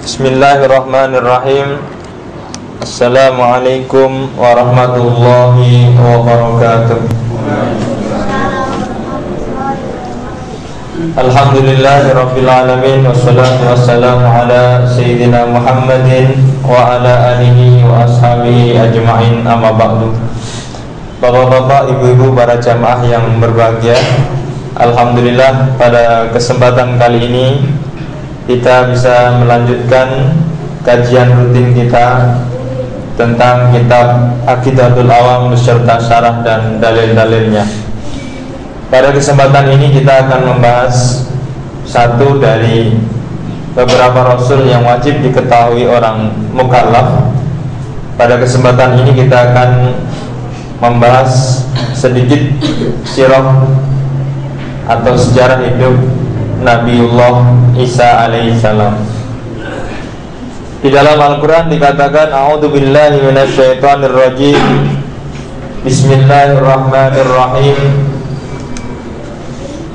Bismillahirrahmanirrahim. Assalamualaikum warahmatullahi wabarakatuh. Alhamdulillahirabbil alamin, wassalatu wassalamu ala sayyidina Muhammadin wa ala alihi wa ashabihi ajma'in, amma ba'du. Bapak-bapak, ibu-ibu, para jamaah yang berbahagia, alhamdulillah pada kesempatan kali ini kita bisa melanjutkan kajian rutin kita tentang kitab Aqidatul Awam beserta syarah dan dalil-dalilnya. Pada kesempatan ini kita akan membahas satu dari beberapa rasul yang wajib diketahui orang mukallaf. Pada kesempatan ini kita akan membahas sedikit sirah atau sejarah hidup Nabiullah Isa alaihissalam. Di dalam Al-Quran dikatakan, A'udzubillahi minasyaitonirrajim, Bismillahirrahmanirrahim.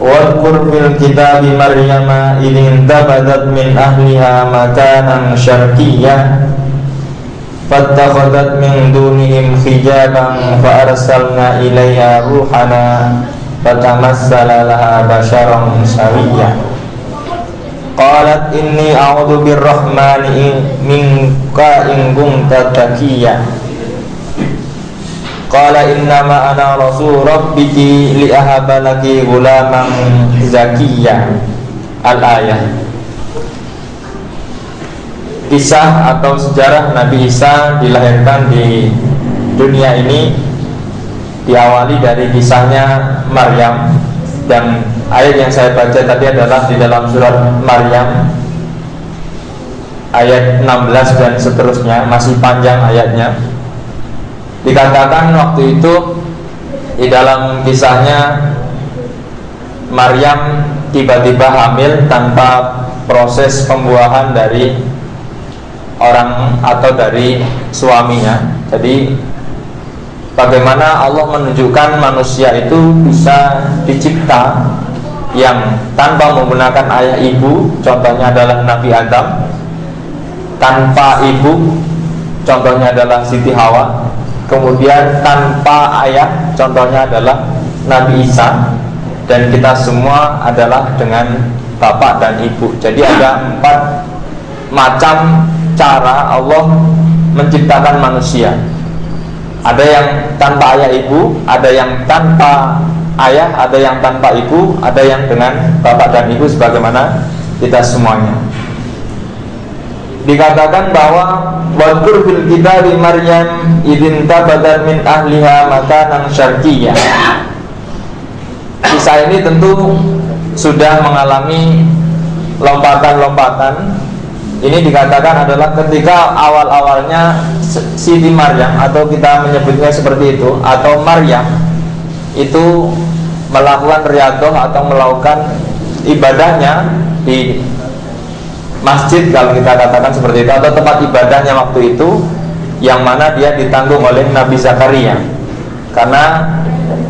Wadhkur fil kitabi Maryama idh intabadat min ahliha makanan syarqiyyah fattakhadhat min dunihim hijaban fa arsalna ilaiha ruhana fatamassala laha basharan sawiyya. Qalat inni a'udzu birrahmani minka in kunta taqiyya. Qala innama ana rasul rabbiki li ahaba laki ghulaman zakiyya. Al-ayah. Kisah atau sejarah Nabi Isa dilahirkan di dunia ini diawali dari kisahnya Maryam, dan ayat yang saya baca tadi adalah di dalam surat Maryam ayat 16 dan seterusnya, masih panjang ayatnya. Dikatakan waktu itu di dalam kisahnya Maryam tiba-tiba hamil tanpa proses pembuahan dari orang atau dari suaminya. Jadi bagaimana Allah menunjukkan manusia itu bisa dicipta yang tanpa menggunakan ayah ibu, contohnya adalah Nabi Adam, tanpa ibu, contohnya adalah Siti Hawa, kemudian tanpa ayah, contohnya adalah Nabi Isa, dan kita semua adalah dengan bapak dan ibu. Jadi ada 4 macam cara Allah menciptakan manusia. Ada yang tanpa ayah ibu, ada yang tanpa ayah, ada yang tanpa ibu, ada yang dengan bapak dan ibu sebagaimana kita semuanya. Dikatakan bahwa wadhkur fil kitabi Maryam idh tabadat min ahliha makanan syarqiyyah. Kisah ini tentu sudah mengalami lompatan-lompatan. Ini dikatakan adalah ketika awal-awalnya Siti Maryam, atau kita menyebutnya seperti itu, atau Maryam itu melakukan riyadhah atau melakukan ibadahnya di masjid, kalau kita katakan seperti itu, atau tempat ibadahnya waktu itu, yang mana dia ditanggung oleh Nabi Zakaria, karena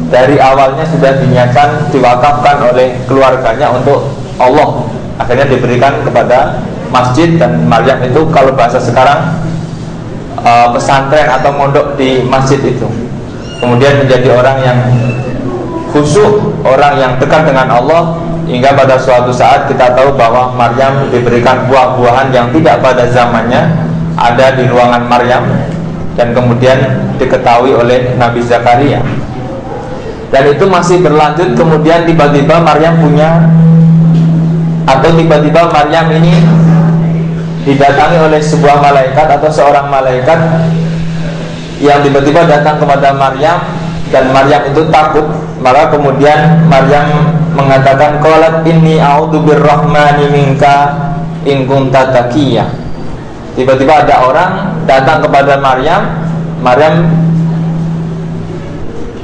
dari awalnya sudah dinyatakan diwakafkan oleh keluarganya untuk Allah, akhirnya diberikan kepada masjid. Dan Maryam itu kalau bahasa sekarang pesantren atau mondok di masjid itu. Kemudian menjadi orang yang khusyuk, orang yang dekat dengan Allah, hingga pada suatu saat kita tahu bahwa Maryam diberikan buah-buahan yang tidak pada zamannya ada di ruangan Maryam, dan kemudian diketahui oleh Nabi Zakaria. Dan itu masih berlanjut. Kemudian tiba-tiba Maryam tiba-tiba Maryam ini didatangi oleh sebuah malaikat atau seorang malaikat yang tiba-tiba datang kepada Maryam, dan Maryam itu takut. Maka kemudian Maryam mengatakan, qalat inni a'udzu birrahmani minka in kunta taqiyya. Tiba-tiba ada orang datang kepada Maryam. Maryam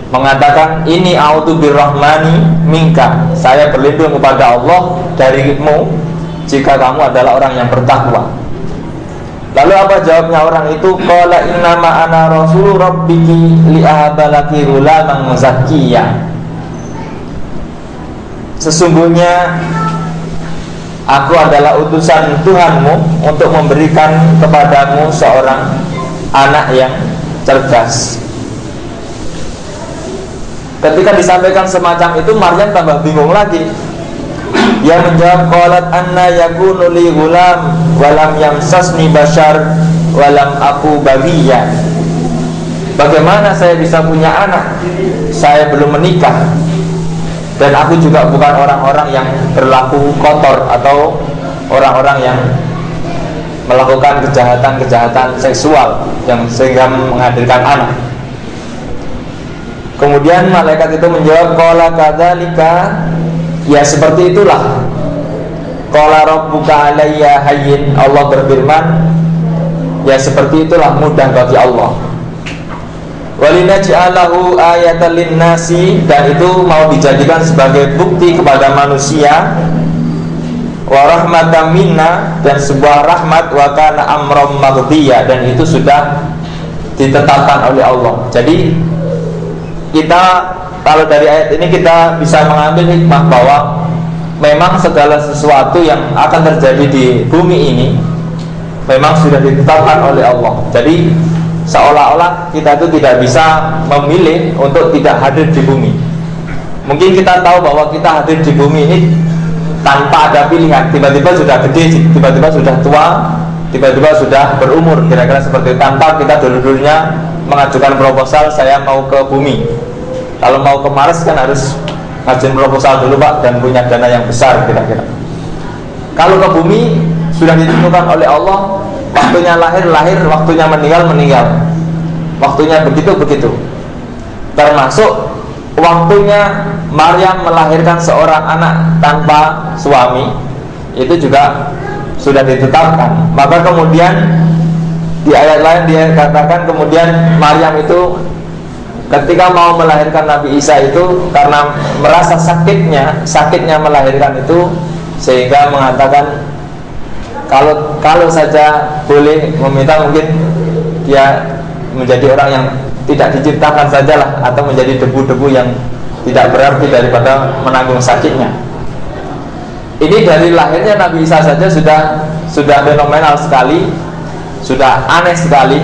mengatakan, ini a'udzu birrahmani minka, saya berlindung kepada Allah darimu jika kamu adalah orang yang bertakwa. Lalu apa jawabnya orang itu? Qala innama ana rasul rabbiki li ahbalaki ghulaman zakiyya. Sesungguhnya aku adalah utusan Tuhanmu untuk memberikan kepadamu seorang anak yang cerdas. Ketika disampaikan semacam itu, Maryam tambah bingung lagi. Dia menjawab, qalat anna yakunu li ghulam wa lam yamsasni bashar wa lam aku baghiya. Bagaimana saya bisa punya anak? Saya belum menikah, dan aku juga bukan orang-orang yang berlaku kotor atau orang-orang yang melakukan kejahatan-kejahatan seksual yang sehingga menghadirkan anak. Kemudian malaikat itu menjawab, qala kadzalika, ya seperti itulah. Qala rabbuka alayya hayyin, Allah berfirman, ya seperti itulah mudah bagi Allah. Walinaj'alahu ayatan linnasi, dan itu mau dijadikan sebagai bukti kepada manusia. Wa rahmatan minna, dan sebuah rahmat. Wa kana amran maqdiya, dan itu sudah ditetapkan oleh Allah. Jadi kita, kalau dari ayat ini kita bisa mengambil hikmah bahwa memang segala sesuatu yang akan terjadi di bumi ini memang sudah ditetapkan oleh Allah. Jadi seolah-olah kita itu tidak bisa memilih untuk tidak hadir di bumi. Mungkin kita tahu bahwa kita hadir di bumi ini tanpa ada pilihan. Tiba-tiba sudah gede, tiba-tiba sudah tua, tiba-tiba sudah berumur, kira-kira seperti itu, tanpa kita dulu-dulunya mengajukan proposal saya mau ke bumi. Kalau mau ke Mars kan harus ngajuin proposal dulu Pak, dan punya dana yang besar kira-kira. Kalau ke bumi sudah ditentukan oleh Allah, waktunya lahir, waktunya meninggal, waktunya begitu. Termasuk waktunya Maryam melahirkan seorang anak tanpa suami, itu juga sudah ditetapkan. Maka kemudian di ayat lain dia katakan, kemudian Maryam itu ketika mau melahirkan Nabi Isa itu karena merasa sakitnya melahirkan itu, sehingga mengatakan kalau saja boleh meminta, mungkin dia menjadi orang yang tidak diciptakan sajalah, atau menjadi debu-debu yang tidak berarti daripada menanggung sakitnya. Ini dari lahirnya Nabi Isa saja sudah fenomenal sekali, sudah aneh sekali.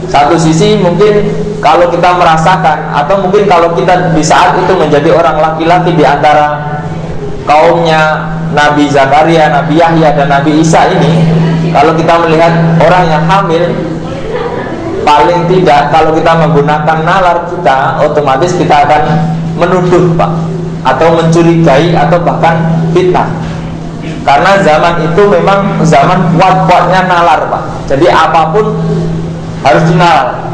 Satu sisi mungkin kalau kita merasakan, atau mungkin kalau kita di saat itu menjadi orang laki-laki di antara kaumnya Nabi Zakaria, Nabi Yahya, dan Nabi Isa ini, kalau kita melihat orang yang hamil, paling tidak kalau kita menggunakan nalar kita, otomatis kita akan menuduh Pak, atau mencurigai, atau bahkan fitnah. Karena zaman itu memang zaman kuat-kuatnya nalar Pak. Jadi apapun harus dinalar.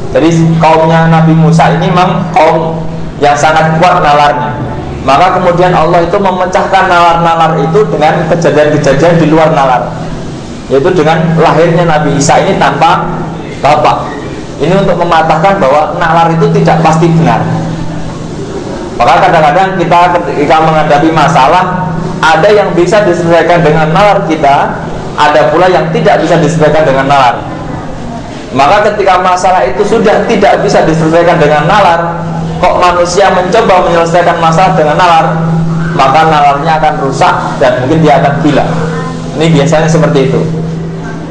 Jadi kaumnya Nabi Musa ini memang kaum yang sangat kuat nalarnya. Maka kemudian Allah itu memecahkan nalar-nalar itu dengan kejadian-kejadian di luar nalar, yaitu dengan lahirnya Nabi Isa ini tanpa bapak. Ini untuk mematahkan bahwa nalar itu tidak pasti benar. Maka kadang-kadang kita ketika menghadapi masalah, ada yang bisa diselesaikan dengan nalar kita, ada pula yang tidak bisa diselesaikan dengan nalar. Maka ketika masalah itu sudah tidak bisa diselesaikan dengan nalar, kok manusia mencoba menyelesaikan masalah dengan nalar, maka nalarnya akan rusak dan mungkin dia akan gila. Ini biasanya seperti itu.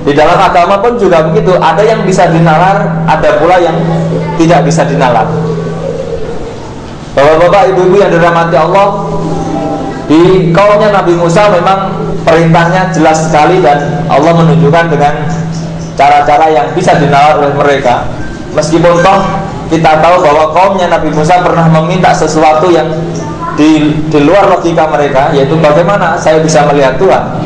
Di dalam agama pun juga begitu. Ada yang bisa dinalar, ada pula yang tidak bisa dinalar. Bapak-bapak, ibu-ibu yang dirahmati Allah, di kaumnya Nabi Musa memang perintahnya jelas sekali, dan Allah menunjukkan dengan cara-cara yang bisa dinalar oleh mereka. Meskipun toh kita tahu bahwa kaumnya Nabi Musa pernah meminta sesuatu yang di luar logika mereka, yaitu bagaimana saya bisa melihat Tuhan.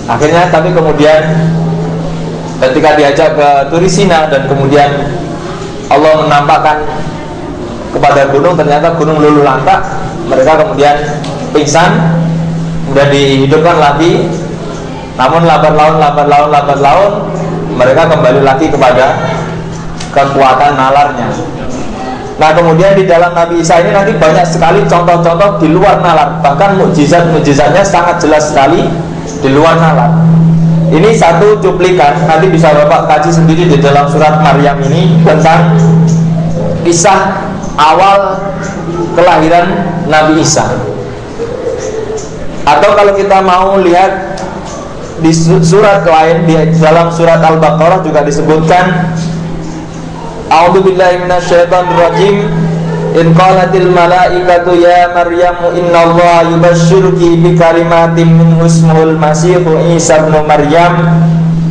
Akhirnya tapi kemudian ketika diajak ke Turisina, dan kemudian Allah menampakkan kepada gunung, ternyata gunung luluh lantak, mereka kemudian pingsan, kemudian dihidupkan lagi. Namun lambat laun mereka kembali lagi kepada kekuatan nalarnya. Nah kemudian di dalam Nabi Isa ini nanti banyak sekali contoh-contoh di luar nalar, bahkan mukjizat-mukjizatnya sangat jelas sekali di luar nalar. Ini satu cuplikan, nanti bisa Bapak kaji sendiri di dalam surat Maryam ini, tentang kisah awal kelahiran Nabi Isa. Atau kalau kita mau lihat di surat lain, di dalam surat Al-Baqarah juga disebutkan, A'udzubillahi minasyaitonirrajim, in qalatil malaikatu ya Maryamu innallaha yubashshiruki bi kalimatin minhu ismuhul masihu Isa ibnu Maryam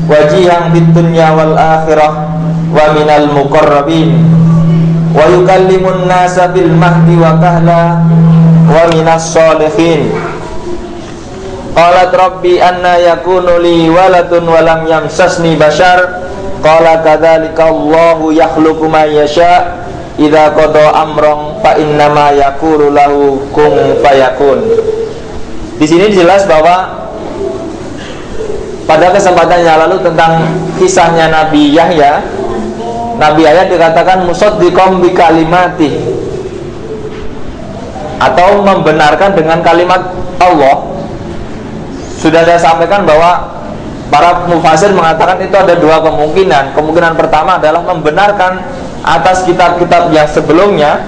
wajihan fid dunya wal akhirah wa minal muqarrabin wa yukallimun nasa bil mahdi wa kahla wa minas sholihin. Qalat rabbi anna yakunu li waladun wa lam yamsasni bashar qala kadzalika Allahu yakhluqu ma yasha idza qada amran fa innama yaqulu lahu kun fayakun. Di sini jelas bahwa pada kesempatan yang lalu tentang kisahnya Nabi Yahya, Nabi Yahya dikatakan musaddiqam bi kalimati, atau membenarkan dengan kalimat Allah. Sudah saya sampaikan bahwa para mufasir mengatakan itu ada dua kemungkinan. Kemungkinan pertama adalah membenarkan atas kitab-kitab yang sebelumnya,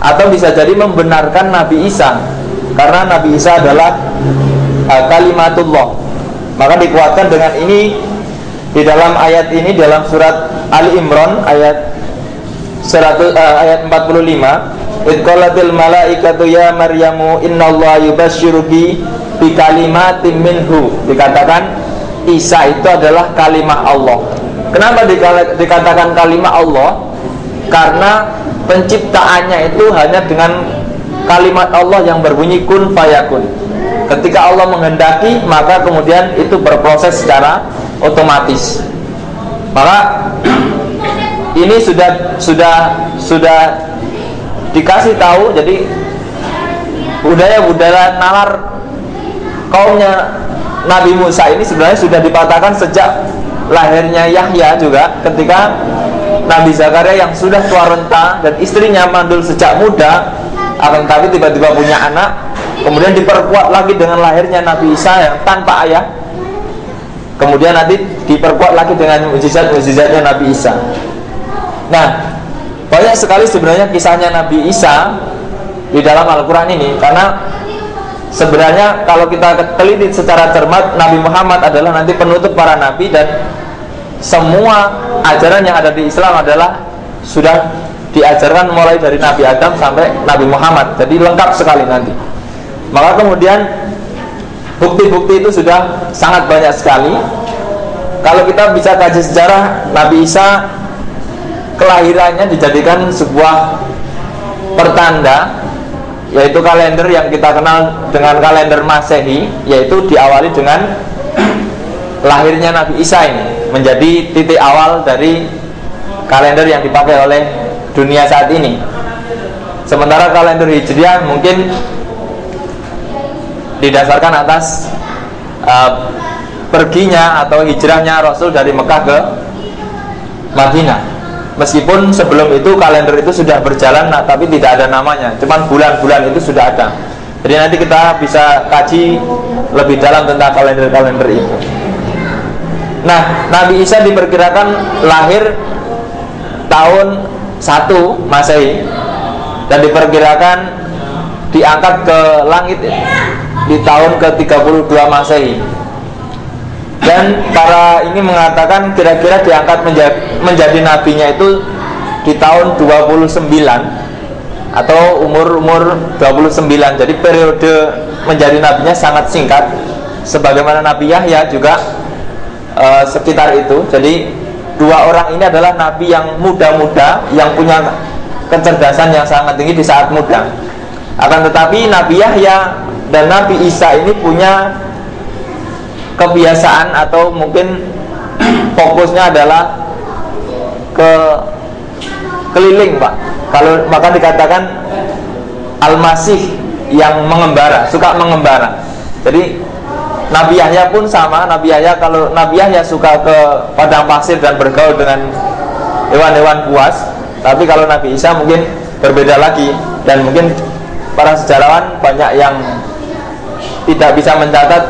atau bisa jadi membenarkan Nabi Isa, karena Nabi Isa adalah kalimatullah. Maka dikuatkan dengan ini di dalam ayat ini, dalam surat Ali Imran ayat 45, id qalatil malaikatu ya Maryamu innallaha yubashshiruki bi kalimatin minhu. Dikatakan Isa itu adalah kalimah Allah. Kenapa dikatakan kalimah Allah? Karena penciptaannya itu hanya dengan kalimat Allah yang berbunyi kun fayakun. Ketika Allah menghendaki, maka kemudian itu berproses secara otomatis. Maka ini sudah dikasih tahu. Jadi budaya nalar kaumnya Nabi Musa ini sebenarnya sudah dipatahkan sejak lahirnya Yahya juga, ketika Nabi Zakaria yang sudah tua renta dan istrinya mandul sejak muda, akan tetapi tiba-tiba punya anak, kemudian diperkuat lagi dengan lahirnya Nabi Isa yang tanpa ayah, kemudian nanti diperkuat lagi dengan mukjizat-mukjizatnya Nabi Isa. Nah, banyak sekali sebenarnya kisahnya Nabi Isa di dalam Al-Quran ini, karena sebenarnya kalau kita teliti secara cermat, Nabi Muhammad adalah nanti penutup para nabi, dan semua ajaran yang ada di Islam adalah sudah diajarkan mulai dari Nabi Adam sampai Nabi Muhammad. Jadi lengkap sekali nanti. Maka kemudian bukti-bukti itu sudah sangat banyak sekali. Kalau kita bisa kaji sejarah, Nabi Isa kelahirannya dijadikan sebuah pertanda, yaitu kalender yang kita kenal dengan kalender Masehi, yaitu diawali dengan lahirnya Nabi Isa ini, menjadi titik awal dari kalender yang dipakai oleh dunia saat ini. Sementara kalender Hijriah mungkin didasarkan atas perginya atau hijrahnya Rasul dari Mekah ke Madinah. Meskipun sebelum itu kalender itu sudah berjalan, tapi tidak ada namanya, cuman bulan-bulan itu sudah ada. Jadi nanti kita bisa kaji lebih dalam tentang kalender-kalender itu. Nah, Nabi Isa diperkirakan lahir tahun 1 Masehi dan diperkirakan diangkat ke langit di tahun ke-32 Masehi. Dan para ini mengatakan kira-kira diangkat menjadi nabinya itu di tahun 29 atau umur 29. Jadi periode menjadi nabinya sangat singkat, sebagaimana Nabi Yahya juga sekitar itu. Jadi dua orang ini adalah nabi yang muda-muda, yang punya kecerdasan yang sangat tinggi di saat muda. Akan tetapi Nabi Yahya dan Nabi Isa ini punya kebiasaan, atau mungkin fokusnya adalah ke keliling, Pak. Kalau maka dikatakan Al-Masih yang mengembara, suka mengembara. Jadi Nabi Yahya pun sama. Nabi Yahya, kalau Nabi Yahya suka ke padang pasir dan bergaul dengan hewan-hewan buas, tapi kalau Nabi Isa mungkin berbeda lagi. Dan mungkin para sejarawan banyak yang tidak bisa mencatat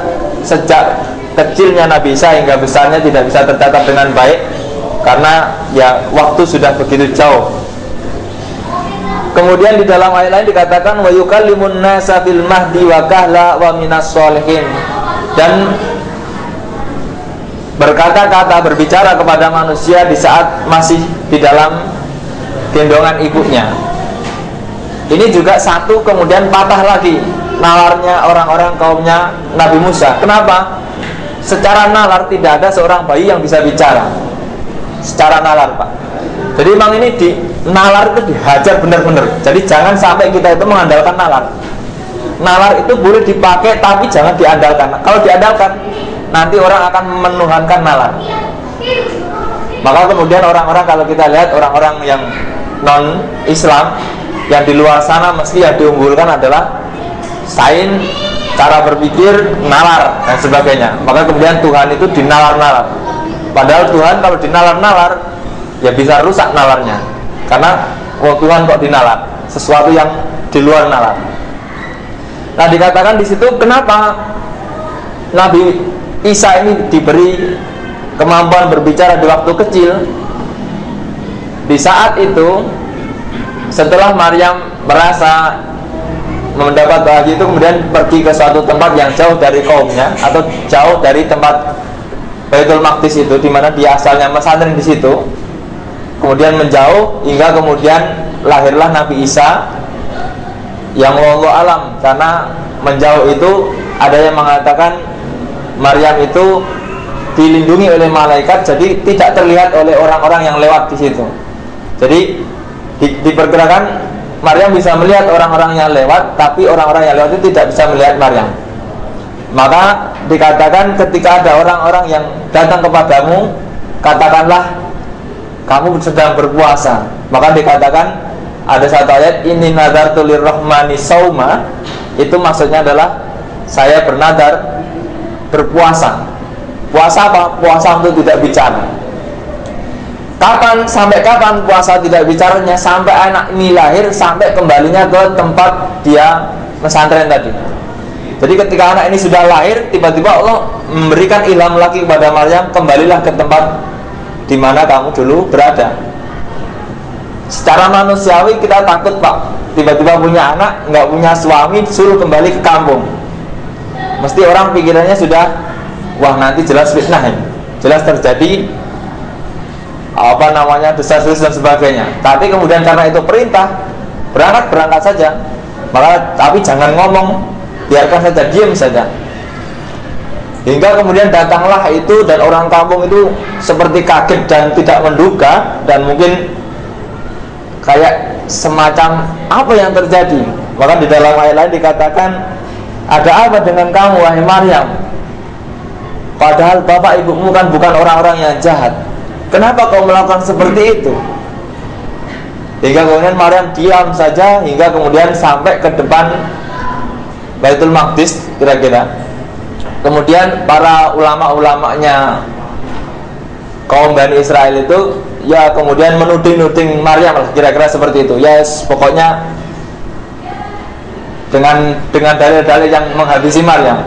sejak kecilnya Nabi Isa hingga besarnya tidak bisa tercatat dengan baik, karena ya waktu sudah begitu jauh. Kemudian di dalam ayat lain dikatakan wa yukallimun nasa fil mahdi wa kahla wa minas sholihin, dan berkata-kata, berbicara kepada manusia di saat masih di dalam gendongan ibunya. Ini juga satu, kemudian patah lagi nalarnya orang-orang kaumnya Nabi Musa. Kenapa? Secara nalar tidak ada seorang bayi yang bisa bicara secara nalar, Pak. Jadi memang ini di nalar itu dihajar benar-benar. Jadi jangan sampai kita itu mengandalkan nalar. Nalar itu boleh dipakai tapi jangan diandalkan. Kalau diandalkan nanti orang akan menuhankan nalar. Maka kemudian orang-orang, kalau kita lihat orang-orang yang non Islam yang di luar sana, mesti yang diunggulkan adalah sains, cara berpikir, nalar dan sebagainya. Maka kemudian Tuhan itu dinalar-nalar. Padahal Tuhan kalau dinalar-nalar ya bisa rusak nalarnya. Karena Tuhan kok dinalar, sesuatu yang di luar nalar. Nah, dikatakan di situ kenapa Nabi Isa ini diberi kemampuan berbicara di waktu kecil. Di saat itu, setelah Maryam merasa mendapat wahyu itu, kemudian pergi ke suatu tempat yang jauh dari kaumnya atau jauh dari tempat Baitul Maqdis itu, di mana dia asalnya pesantren di situ. Kemudian menjauh hingga kemudian lahirlah Nabi Isa yang wallahu alam, karena menjauh itu ada yang mengatakan Maryam itu dilindungi oleh malaikat, jadi tidak terlihat oleh orang-orang yang lewat di situ. Jadi diperkirakan Maryam bisa melihat orang-orang yang lewat, tapi orang-orang yang lewat itu tidak bisa melihat Maryam. Maka dikatakan ketika ada orang-orang yang datang kepadamu, katakanlah kamu sedang berpuasa. Maka dikatakan ada satu ayat, inni nadartu lirrahmani sauma, itu maksudnya adalah saya bernadar berpuasa. Puasa apa? Puasa untuk tidak bicara. Kapan, sampai kapan puasa tidak bicaranya? Sampai anak ini lahir, sampai kembalinya ke tempat dia pesantren tadi. Jadi ketika anak ini sudah lahir, tiba-tiba Allah memberikan ilham lagi kepada Maryam, kembalilah ke tempat di mana kamu dulu berada. Secara manusiawi kita takut, Pak. Tiba-tiba punya anak, nggak punya suami, suruh kembali ke kampung. Mesti orang pikirannya sudah, wah nanti jelas fitnah ini, jelas terjadi desas-desus dan sebagainya. Tapi kemudian karena itu perintah, berangkat saja. Maka tapi jangan ngomong, biarkan saja, diam saja. Hingga kemudian datanglah itu, dan orang kampung itu seperti kaget dan tidak menduga, dan mungkin kayak semacam apa yang terjadi. Maka di dalam ayat lain dikatakan, ada apa dengan kamu wahai Maryam? Padahal bapak ibumu kan bukan orang-orang yang jahat. Kenapa kau melakukan seperti itu? Hingga kemudian Maryam diam saja, hingga kemudian sampai ke depan Baitul Maqdis kira-kira. Kemudian para ulama-ulamanya kaum Bani Israel itu ya kemudian menuding-nuding Maryam lah, kira-kira seperti itu. Yes, pokoknya dengan dalil-dalil yang menghabisi Maryam.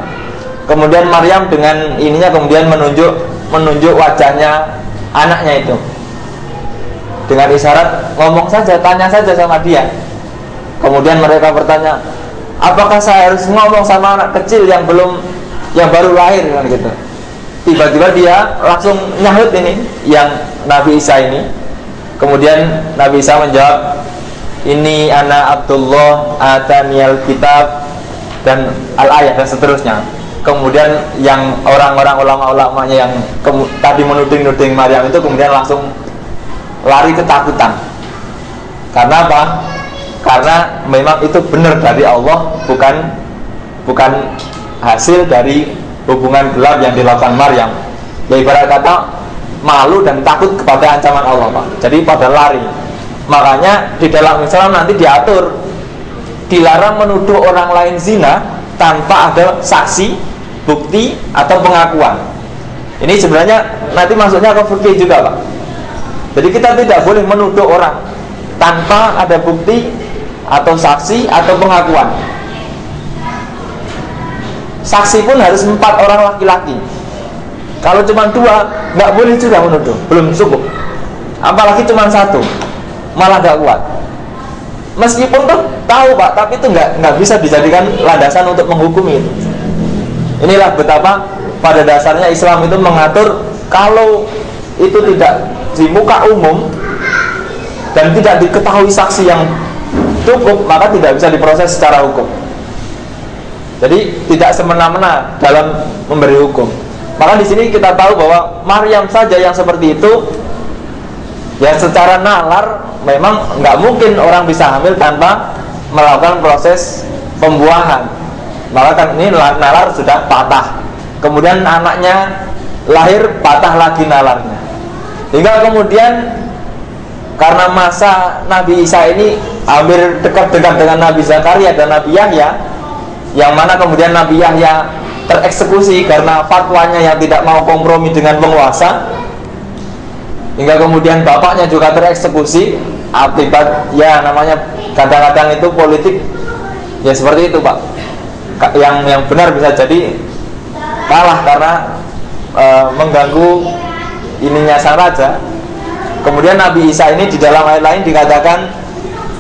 Kemudian Maryam dengan ininya kemudian menunjuk wajahnya anaknya itu dengan isyarat, ngomong saja, tanya saja sama dia. Kemudian mereka bertanya, apakah saya harus ngomong sama anak kecil yang baru lahir kan gitu. Tiba-tiba dia langsung nyahut ini yang Nabi Isa ini. Kemudian Nabi Isa menjawab, ini ana Abdullah ataniyal kitab, dan al-ayat dan seterusnya. Kemudian yang orang-orang ulama-ulamanya yang tadi menuding-nuding Maryam itu kemudian langsung lari ketakutan. Karena apa? Karena memang itu benar dari Allah, bukan hasil dari hubungan gelap yang dilakukan Maryam. Ya ibarat kata malu dan takut kepada ancaman Allah, Pak. Jadi pada lari. Makanya di dalam Islam nanti diatur, dilarang menuduh orang lain zina tanpa ada saksi, bukti atau pengakuan. Ini sebenarnya nanti masuknya ke fikih juga, Pak. Jadi kita tidak boleh menuduh orang tanpa ada bukti atau saksi atau pengakuan. Saksi pun harus 4 orang laki-laki. Kalau cuma 2, nggak boleh juga menuduh, belum cukup. Apalagi cuma 1, malah nggak kuat. meskipun tuh tahu Pak, tapi itu nggak bisa dijadikan landasan untuk menghukumi itu. Inilah betapa pada dasarnya Islam itu mengatur kalau itu tidak di muka umum dan tidak diketahui saksi yang cukup, maka tidak bisa diproses secara hukum. Jadi tidak semena-mena dalam memberi hukum. Maka di sini kita tahu bahwa Maryam saja yang seperti itu, ya secara nalar memang nggak mungkin orang bisa hamil tanpa melakukan proses pembuahan. Maka kan ini nalar sudah patah. Kemudian anaknya lahir, patah lagi nalarnya. Hingga kemudian karena masa Nabi Isa ini hampir dekat-dekat dengan Nabi Zakaria dan Nabi Yahya, yang mana kemudian Nabi Yahya tereksekusi karena fatwanya yang tidak mau kompromi dengan penguasa, hingga kemudian bapaknya juga tereksekusi akibat, ya namanya kadang-kadang itu politik, ya seperti itu Pak. Yang benar bisa jadi kalah karena mengganggu ininya sang raja. Kemudian Nabi Isa ini di dalam ayat lain dikatakan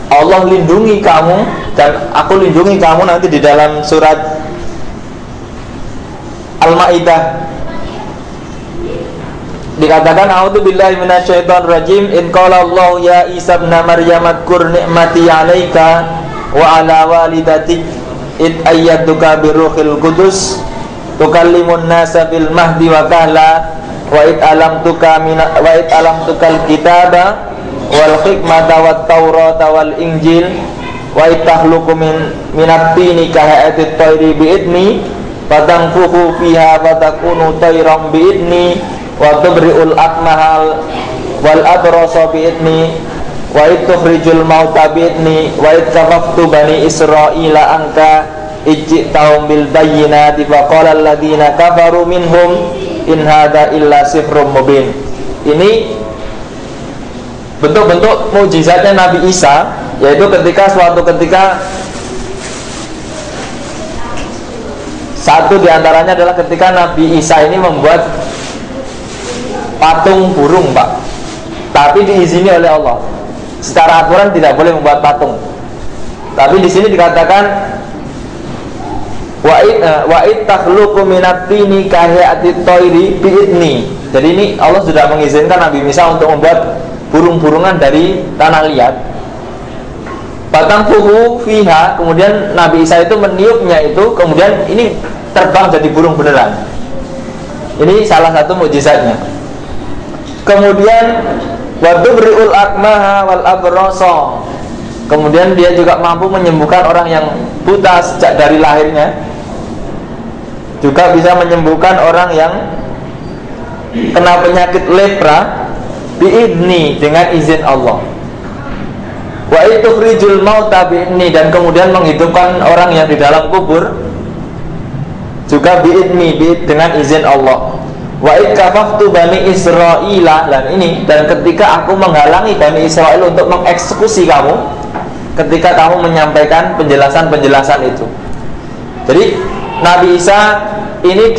Allah lindungi kamu dan aku lindungi kamu, nanti di dalam surat Al-Maidah dikatakan a'udzubillahi minasyaitonir rajim, in qala Allah ya Isa ibn Maryam adkur ni'mati 'alaika wa 'ala walidatik id ayyatuka biruhil qudus tukallimun nasa fil mahdi wa kahla wa id alamtukal kitaba wal hikmata wat taurata wal injil wa id tahluqu minat tini kaha'atit tayri bi'idni fatanfuhu fiha fatakunu tayran bi'idni wa tubri'ul akmahal wal abrasa bi'idni wa id tukhrijul mauta bi'idni wa id kafaftu bani Israila anka ijji'tahum bil bayyinati faqala alladhina kafaru minhum in hadza illa sihrun mubin. Ini bentuk-bentuk mukjizatnya Nabi Isa, yaitu suatu ketika satu diantaranya adalah ketika Nabi Isa ini membuat patung burung Pak, tapi diizini oleh Allah. Secara aturan tidak boleh membuat patung, tapi di sini dikatakan wa'id takhluqu minat tini kahiyati tayri bi'idni. Jadi ini Allah sudah mengizinkan Nabi Isa untuk membuat burung-burungan dari tanah liat. Fatanfuhu fiha, kemudian Nabi Isa itu meniupnya itu, kemudian ini terbang jadi burung beneran. Ini salah satu mukjizatnya. Kemudian wa tubri'ul akmaha wal abrasa, kemudian dia juga mampu menyembuhkan orang yang buta sejak dari lahirnya, juga bisa menyembuhkan orang yang kena penyakit lepra bi'idni, dengan izin Allah. Wa itukhrijul mauta bi'idni, dan kemudian menghidupkan orang yang di dalam kubur juga bi'idni, dengan izin Allah. Wa ikafaftu bani Israila, dan ketika aku menghalangi Bani Israel untuk mengeksekusi kamu ketika kamu menyampaikan penjelasan-penjelasan itu. Jadi Nabi Isa ini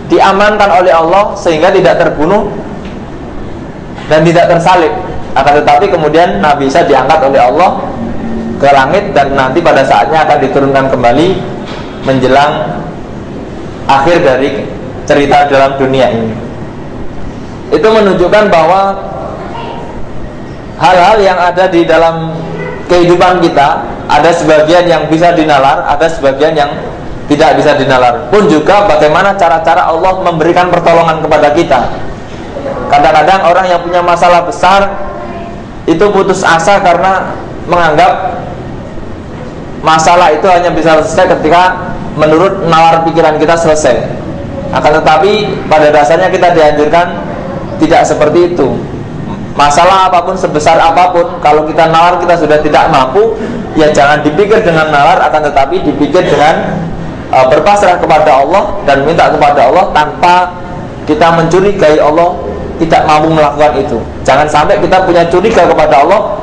diamankan oleh Allah sehingga tidak terbunuh dan tidak tersalib. Akan tetapi kemudian Nabi Isa diangkat oleh Allah ke langit, dan nanti pada saatnya akan diturunkan kembali menjelang akhir dari cerita dalam dunia ini. Itu menunjukkan bahwa hal-hal yang ada di dalam kehidupan kita, ada sebagian yang bisa dinalar, ada sebagian yang tidak bisa dinalar. Pun juga bagaimana cara-cara Allah memberikan pertolongan kepada kita. Kadang-kadang orang yang punya masalah besar itu putus asa karena menganggap masalah itu hanya bisa selesai ketika menurut nalar pikiran kita selesai. Akan tetapi pada dasarnya kita dianjurkan tidak seperti itu. Masalah apapun, sebesar apapun, kalau kita nalar kita sudah tidak mampu, ya jangan dipikir dengan nalar, akan tetapi dipikir dengan berpasrah kepada Allah dan minta kepada Allah tanpa kita mencurigai Allah tidak mampu melakukan itu. Jangan sampai kita punya curiga kepada Allah,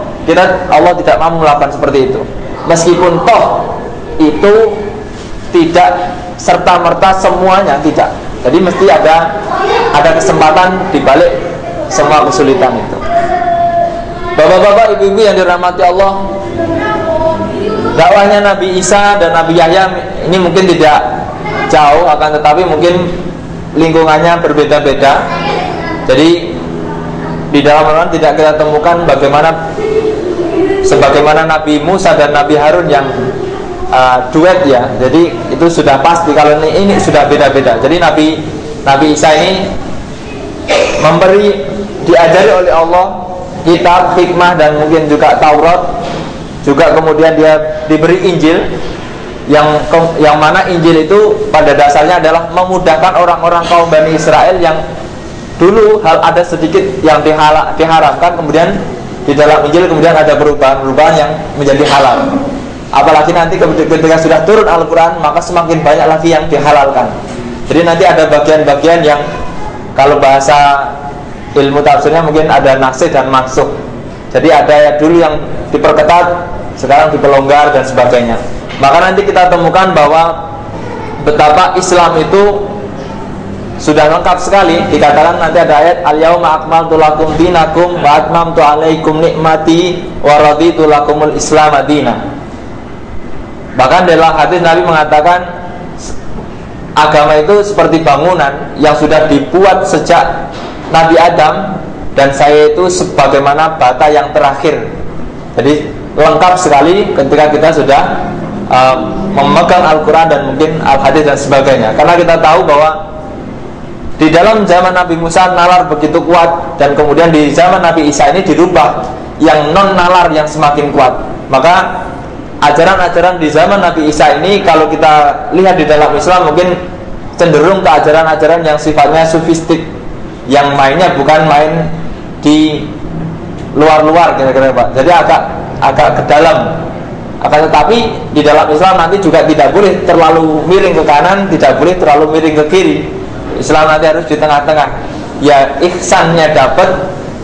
Allah tidak mampu melakukan seperti itu. Meskipun toh itu tidak serta-merta semuanya, tidak. Jadi mesti ada kesempatan di balik semua kesulitan itu. Bapak-bapak, ibu-ibu yang dirahmati Allah, dakwahnya Nabi Isa dan Nabi Yahya ini mungkin tidak jauh, akan tetapi mungkin lingkungannya berbeda-beda. Jadi di dalam Al-Quran tidak kita temukan sebagaimana Nabi Musa dan Nabi Harun yang duet ya. Jadi itu sudah pasti. Kalau ini sudah beda-beda. Jadi Nabi Isa ini diajari oleh Allah kitab, hikmah, dan mungkin juga Taurat. Juga kemudian dia diberi Injil, yang mana Injil itu pada dasarnya adalah memudahkan orang-orang kaum Bani Israel yang dulu ada sedikit yang diharamkan, kemudian di dalam Injil kemudian ada perubahan-perubahan yang menjadi halal. Apalagi nanti ketika sudah turun Al-Quran, maka semakin banyak lagi yang dihalalkan. Jadi nanti ada bagian-bagian yang kalau bahasa ilmu tafsirnya mungkin ada nasikh dan mansukh. Jadi ada yang dulu yang diperketat, sekarang diperlonggar dan sebagainya. Maka nanti kita temukan bahwa betapa Islam itu sudah lengkap sekali. Dikatakan nanti ada ayat al-yauma akmaltu lakum dinakum wa atmamtu alaikum nikmati wa raditu lakumul islam madina. Bahkan dalam hadis Nabi mengatakan agama itu seperti bangunan yang sudah dibuat sejak Nabi Adam, dan saya itu sebagaimana bata yang terakhir. Jadi lengkap sekali ketika kita sudah memegang Al-Quran dan mungkin Al-Hadis dan sebagainya. Karena kita tahu bahwa di dalam zaman Nabi Musa nalar begitu kuat, dan kemudian di zaman Nabi Isa ini dirubah yang non nalar yang semakin kuat. Maka ajaran-ajaran di zaman Nabi Isa ini kalau kita lihat di dalam Islam mungkin cenderung ke ajaran-ajaran yang sifatnya sufistik, yang mainnya bukan main di luar-luar kira-kira Pak. Jadi agak ke dalam. Akan tetapi di dalam Islam nanti juga tidak boleh terlalu miring ke kanan, tidak boleh terlalu miring ke kiri. Islam nanti harus di tengah-tengah. Ya ihsannya dapat,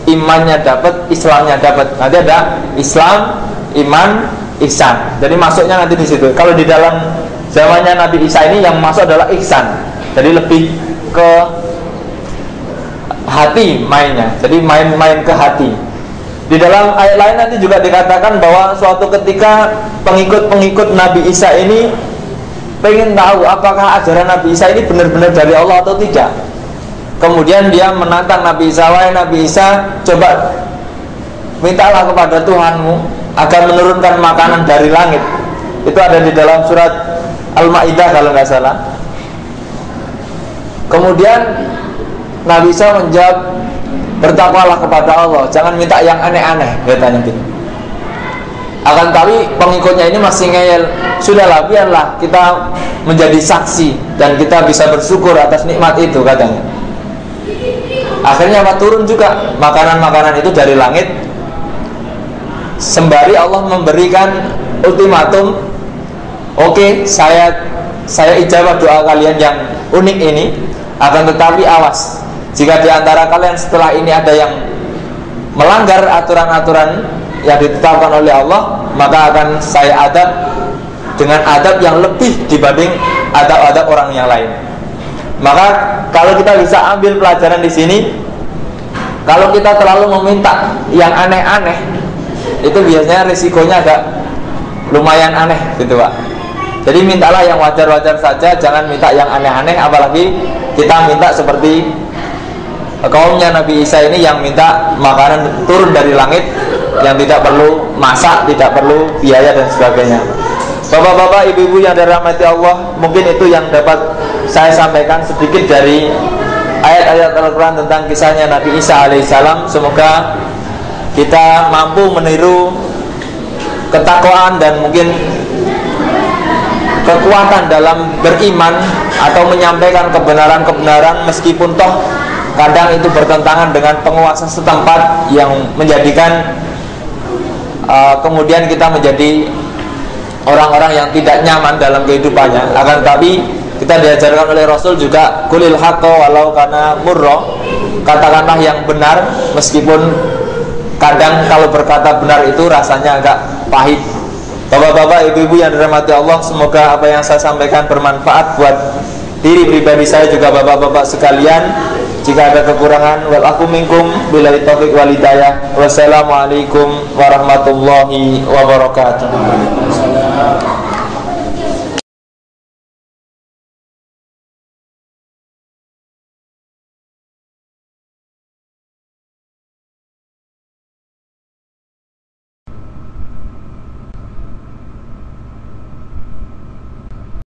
imannya dapat, Islamnya dapat. Nanti ada Islam, iman, ihsan. Jadi masuknya nanti di situ. Kalau di dalam zamannya Nabi Isa ini yang masuk adalah ihsan. Jadi lebih ke hati mainnya. Jadi main-main ke hati. Di dalam ayat lain nanti juga dikatakan bahwa suatu ketika pengikut-pengikut Nabi Isa ini pengen tahu apakah ajaran Nabi Isa ini benar-benar dari Allah atau tidak. Kemudian dia menantang Nabi Isa, wahai Nabi Isa, coba mintalah kepada Tuhanmu agar menurunkan makanan dari langit. Itu ada di dalam surat Al-Maidah kalau nggak salah. Kemudian Nabi Isa menjawab, bertakwalah kepada Allah, jangan minta yang aneh-aneh, katanya gitu. Akan tapi pengikutnya ini masih ngeyel, sudahlah biarlah kita menjadi saksi dan kita bisa bersyukur atas nikmat itu, katanya. Akhirnya turun juga makanan-makanan itu dari langit, sembari Allah memberikan ultimatum, oke, saya ijabah doa kalian yang unik ini, akan tetapi awas, jika di antara kalian setelah ini ada yang melanggar aturan-aturan yang ditetapkan oleh Allah, maka akan saya adab dengan adab yang lebih dibanding adab-adab orang yang lain. Maka kalau kita bisa ambil pelajaran di sini, kalau kita terlalu meminta yang aneh-aneh, itu biasanya risikonya agak lumayan aneh gitu Pak. Jadi mintalah yang wajar-wajar saja, jangan minta yang aneh-aneh. Apalagi kita minta seperti kaumnya Nabi Isa ini yang minta makanan turun dari langit, yang tidak perlu masak, tidak perlu biaya dan sebagainya. Bapak-bapak, ibu-ibu yang dirahmati Allah, mungkin itu yang dapat saya sampaikan sedikit dari ayat-ayat Al-Quran tentang kisahnya Nabi Isa alaihissalam. Semoga kita mampu meniru ketakwaan dan mungkin kekuatan dalam beriman atau menyampaikan kebenaran-kebenaran, meskipun toh kadang itu bertentangan dengan penguasa setempat yang menjadikan kemudian kita menjadi orang-orang yang tidak nyaman dalam kehidupannya. Akan tapi kita diajarkan oleh Rasul juga, qulil haqqa walau kana murra, katakanlah yang benar meskipun kadang kalau berkata benar itu rasanya agak pahit. Bapak-bapak, ibu-ibu yang dirahmati Allah, semoga apa yang saya sampaikan bermanfaat buat diri pribadi saya juga bapak-bapak sekalian. Jika ada kekurangan, wal aku minkum billahi taufiq wal hidayah. Wassalamualaikum warahmatullahi wabarakatuh.